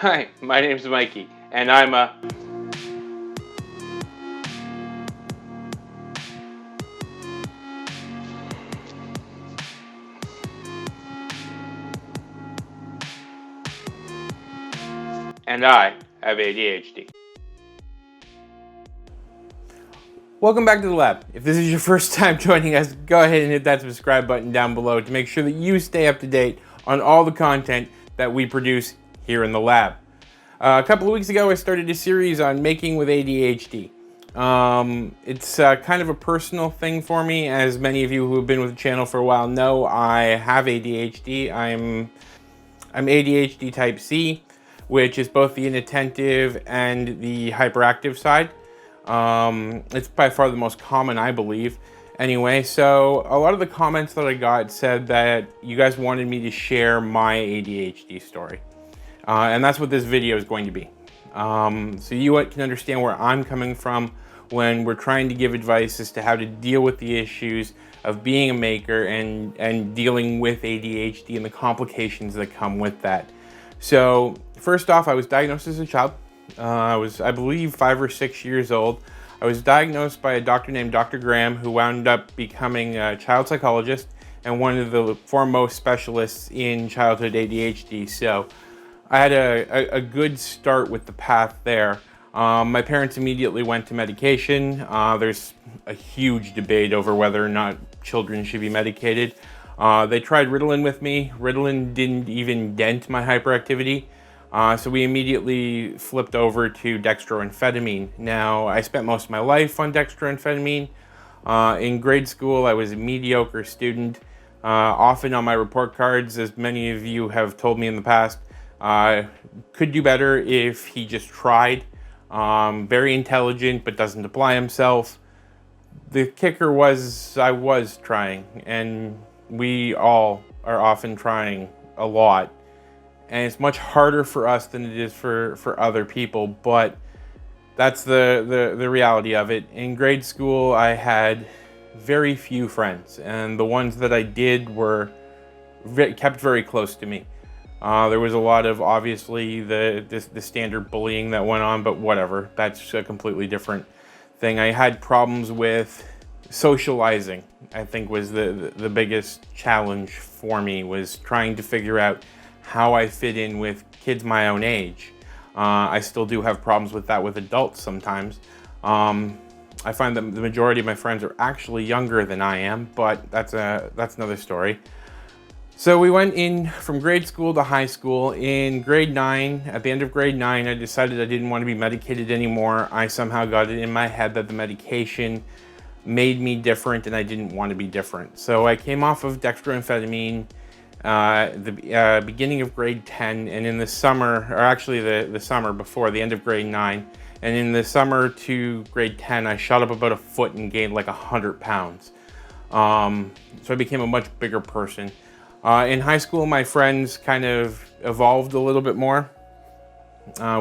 Hi, my name's Mikey, and I'm a... and I have ADHD. Welcome back to the lab. If this is your first time joining us, go ahead and hit that subscribe button down below to make sure that you stay up to date on all the content that we produce here in the lab. A couple of weeks ago, I started a series on making with ADHD. It's kind of a personal thing for me. As many of you who have been with the channel for a while know, I have ADHD. I'm ADHD type C, which is both the inattentive and the hyperactive side. It's by far the most common, I believe. Anyway, so a lot of the comments that I got said that you guys wanted me to share my ADHD story. And that's what this video is going to be. So you can understand where I'm coming from when we're trying to give advice as to how to deal with the issues of being a maker and dealing with ADHD and the complications that come with that. So first off, I was diagnosed as a child. I was, I believe, 5 or 6 years old. I was diagnosed by a doctor named Dr. Graham, who wound up becoming a child psychologist and one of the foremost specialists in childhood ADHD. So I had a good start with the path there. My parents immediately went to medication. There's a huge debate over whether or not children should be medicated. They tried Ritalin with me. Ritalin didn't even dent my hyperactivity. So we immediately flipped over to dextroamphetamine. Now, I spent most of my life on dextroamphetamine. In grade school, I was a mediocre student. Often on my report cards, as many of you have told me in the past, could do better if he just tried. Very intelligent, but doesn't apply himself. The kicker was I was trying, and we all are often trying a lot. And it's much harder for us than it is for other people, but that's the reality of it. In grade school, I had very few friends, and the ones that I did were kept very close to me. There was a lot of, obviously, the standard bullying that went on, but whatever. That's a completely different thing. I had problems with socializing, I think was the biggest challenge for me, was trying to figure out how I fit in with kids my own age. I still do have problems with that with adults sometimes. I find that the majority of my friends are actually younger than I am, but that's another story. So we went in from grade school to high school. In grade 9, at the end of grade 9, I decided I didn't want to be medicated anymore. I somehow got it in my head that the medication made me different and I didn't want to be different. So I came off of dextroamphetamine the beginning of grade 10, and in the summer, or actually the summer before, the end of grade 9, and in the summer to grade 10, I shot up about a foot and gained like 100 pounds. So I became a much bigger person. In high school, my friends kind of evolved a little bit more.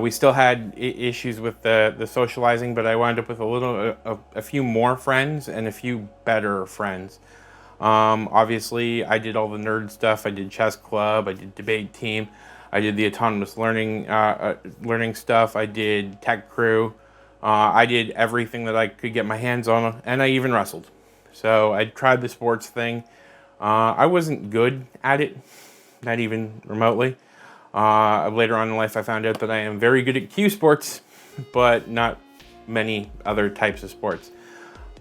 We still had issues with the socializing, but I wound up with a few more friends and a few better friends. Obviously, I did all the nerd stuff. I did chess club, I did debate team, I did the autonomous learning stuff, I did tech crew, I did everything that I could get my hands on, and I even wrestled. So I tried the sports thing. I wasn't good at it, not even remotely. Later on in life, I found out that I am very good at cue sports, but not many other types of sports.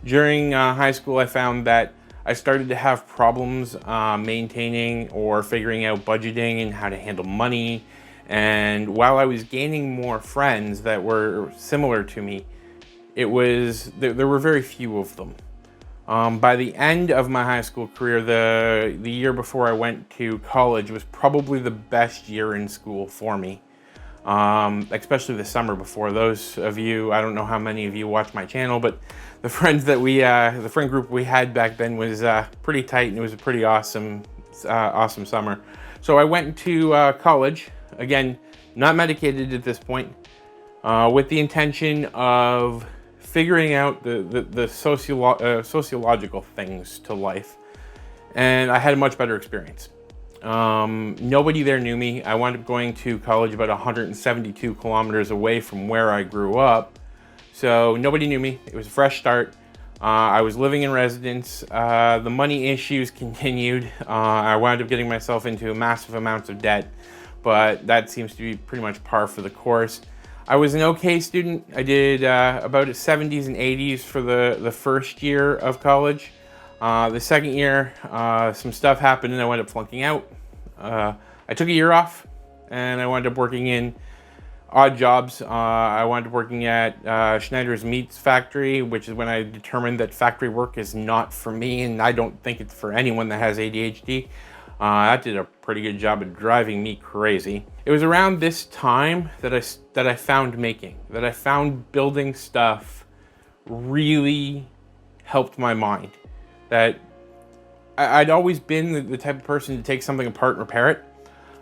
During high school, I found that I started to have problems maintaining or figuring out budgeting and how to handle money. And while I was gaining more friends that were similar to me, there were very few of them. By the end of my high school career, the year before I went to college was probably the best year in school for me. Especially the summer before. Those of you, I don't know how many of you watch my channel, but the friends that the friend group we had back then was pretty tight, and it was a pretty awesome summer. So I went to college, again, not medicated at this point, with the intention of figuring out the sociological things to life, and I had a much better experience. Nobody there knew me. I wound up going to college about 172 kilometers away from where I grew up. So nobody knew me. It was a fresh start. I was living in residence. The money issues continued. I wound up getting myself into massive amounts of debt, but that seems to be pretty much par for the course. I was an okay student. I did about 70s and 80s for the first year of college. The second year, some stuff happened and I wound up flunking out. I took a year off and I wound up working in odd jobs. I wound up working at Schneider's Meats Factory, which is when I determined that factory work is not for me, and I don't think it's for anyone that has ADHD. That did a pretty good job of driving me crazy. It was around this time that I found building stuff really helped my mind. That I'd always been the type of person to take something apart and repair it.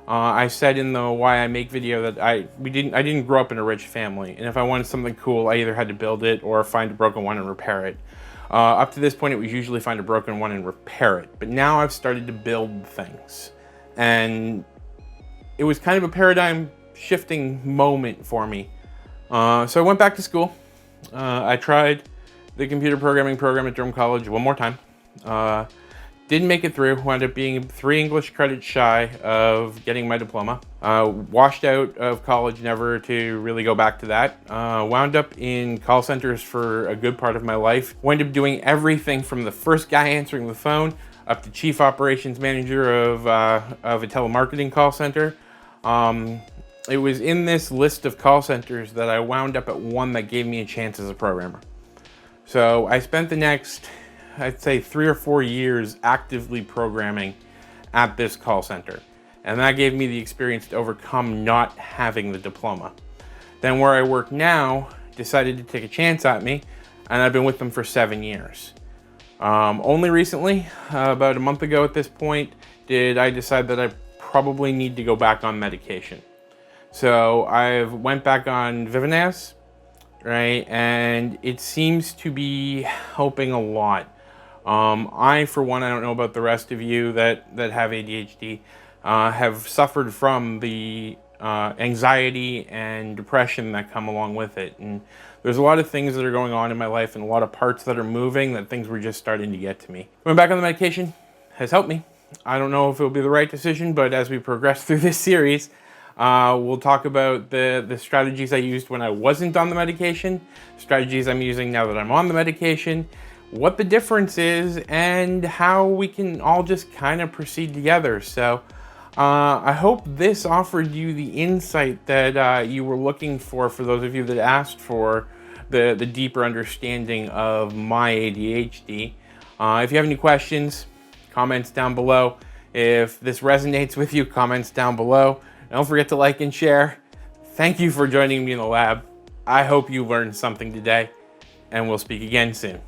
I said in the Why I Make video that I didn't grow up in a rich family, and if I wanted something cool, I either had to build it or find a broken one and repair it. Up to this point, it was usually find a broken one and repair it. But now I've started to build things, and it was kind of a paradigm shifting moment for me. So I went back to school. I tried the computer programming program at Durham College one more time. Didn't make it through, wound up being 3 English credits shy of getting my diploma. Washed out of college, never to really go back to that. Wound up in call centers for a good part of my life. Wound up doing everything from the first guy answering the phone up to chief operations manager of a telemarketing call center. It was in this list of call centers that I wound up at one that gave me a chance as a programmer. So I spent the next, I'd say 3 or 4 years actively programming at this call center. And that gave me the experience to overcome not having the diploma. Then where I work now decided to take a chance at me, and I've been with them for 7 years. Only recently, about a month ago at this point, did I decide that I probably need to go back on medication. So I've went back on Vivanaz, right? And it seems to be helping a lot. I, for one, I don't know about the rest of you that have ADHD, have suffered from the anxiety and depression that come along with it. And there's a lot of things that are going on in my life and a lot of parts that are moving that things were just starting to get to me. Going back on the medication has helped me. I don't know if it'll be the right decision, but as we progress through this series, we'll talk about the strategies I used when I wasn't on the medication, strategies I'm using now that I'm on the medication, what the difference is, and how we can all just kind of proceed together. So I hope this offered you the insight that you were looking for those of you that asked for the deeper understanding of my ADHD. If you have any questions, comments down below. If this resonates with you, comments down below. Don't forget to like and share. Thank you for joining me in the lab. I hope you learned something today, and we'll speak again soon.